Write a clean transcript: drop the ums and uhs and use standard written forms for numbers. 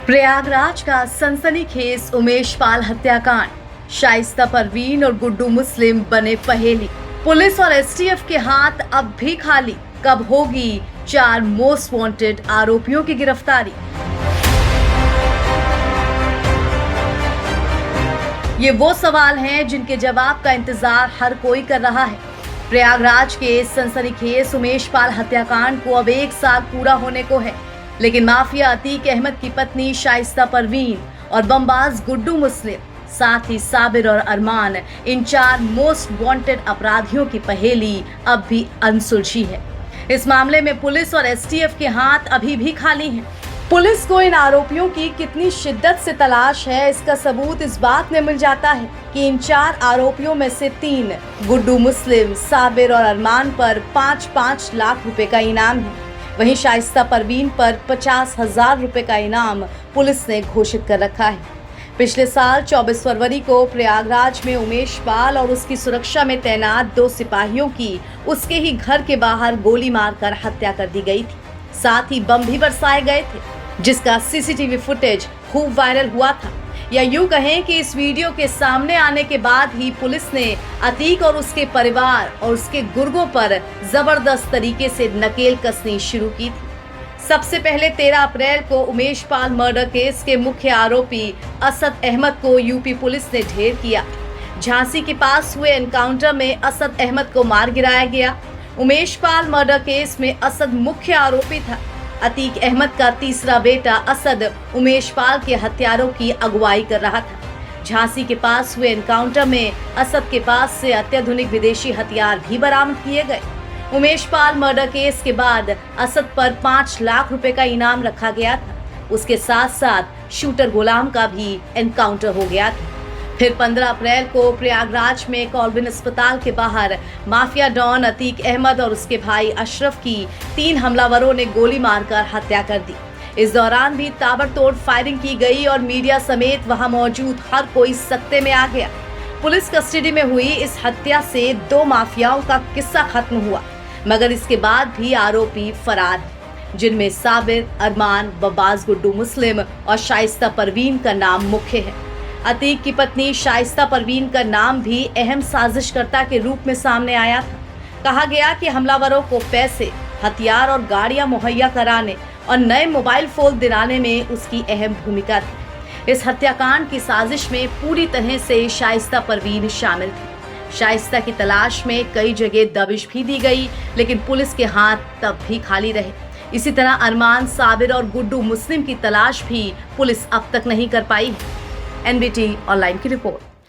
प्रयागराज का सनसनीखेज उमेश पाल हत्याकांड, शाइस्ता परवीन और गुड्डू मुस्लिम बने पहेली। पुलिस और एसटीएफ के हाथ अब भी खाली। कब होगी 4 मोस्ट वांटेड आरोपियों की गिरफ्तारी? ये वो सवाल हैं जिनके जवाब का इंतजार हर कोई कर रहा है। प्रयागराज के सनसनीखेज उमेश पाल हत्याकांड को अब 1 साल पूरा होने को है, लेकिन माफिया अतीक अहमद की पत्नी शाइस्ता परवीन और बमबाज गुड्डू मुस्लिम, साथ ही साबिर और अरमान, इन 4 मोस्ट वांटेड अपराधियों की पहेली अब भी अनसुलझी है। इस मामले में पुलिस और एसटीएफ के हाथ अभी भी खाली हैं। पुलिस को इन आरोपियों की कितनी शिद्दत से तलाश है, इसका सबूत इस बात में मिल जाता है कि इन 4 आरोपियों में से 3 गुड्डू मुस्लिम, साबिर और अरमान पर 5-5 लाख रुपए का इनाम है। वहीं शाइस्ता परवीन पर 50,000 रुपए का इनाम पुलिस ने घोषित कर रखा है। पिछले साल 24 फरवरी को प्रयागराज में उमेश पाल और उसकी सुरक्षा में तैनात 2 सिपाहियों की उसके ही घर के बाहर गोली मारकर हत्या कर दी गई थी। साथ ही बम भी बरसाए गए थे, जिसका सीसीटीवी फुटेज खूब वायरल हुआ था। या यूं कहें कि इस वीडियो के सामने आने के बाद ही पुलिस ने अतीक और उसके परिवार और उसके गुर्गों पर जबरदस्त तरीके से नकेल कसनी शुरू की थी। सबसे पहले 13 अप्रैल को उमेश पाल मर्डर केस के मुख्य आरोपी असद अहमद को यूपी पुलिस ने ढेर किया। झांसी के पास हुए एनकाउंटर में असद अहमद को मार गिराया गया। उमेश पाल मर्डर केस में असद मुख्य आरोपी था। अतीक अहमद का तीसरा बेटा असद उमेश पाल के हत्यारों की अगुवाई कर रहा था। झांसी के पास हुए एनकाउंटर में असद के पास से अत्याधुनिक विदेशी हथियार भी बरामद किए गए। उमेश पाल मर्डर केस के बाद असद पर 5 लाख रुपए का इनाम रखा गया था। उसके साथ साथ शूटर गुलाम का भी एनकाउंटर हो गया था। फिर 15 अप्रैल को प्रयागराज में कॉल्विन अस्पताल के बाहर माफिया डॉन अतीक अहमद और उसके भाई अशरफ की 3 हमलावरों ने गोली मारकर हत्या कर दी। इस दौरान भी ताबड़तोड़ फायरिंग की गई और मीडिया समेत वहां मौजूद हर कोई सत्ते में आ गया। पुलिस कस्टडी में हुई इस हत्या से 2 माफियाओं का किस्सा खत्म हुआ, मगर इसके बाद भी आरोपी फरार हैं, जिनमें साबिर, अरमान, बमबाज गुड्डू मुस्लिम और शाइस्ता परवीन का नाम मुख्य है। अतीक की पत्नी शाइस्ता परवीन का नाम भी अहम साजिशकर्ता के रूप में सामने आया था। कहा गया कि हमलावरों को पैसे, हथियार और गाड़ियां मुहैया कराने और नए मोबाइल फोन दिलाने में उसकी अहम भूमिका थी। इस हत्याकांड की साजिश में पूरी तरह से शाइस्ता परवीन शामिल थी। शाइस्ता की तलाश में कई जगह दबिश भी दी गई, लेकिन पुलिस के हाथ तब भी खाली रहे। इसी तरह अरमान, साबिर और गुड्डू मुस्लिम की तलाश भी पुलिस अब तक नहीं कर पाई है। एनबीटी ऑनलाइन की रिपोर्ट।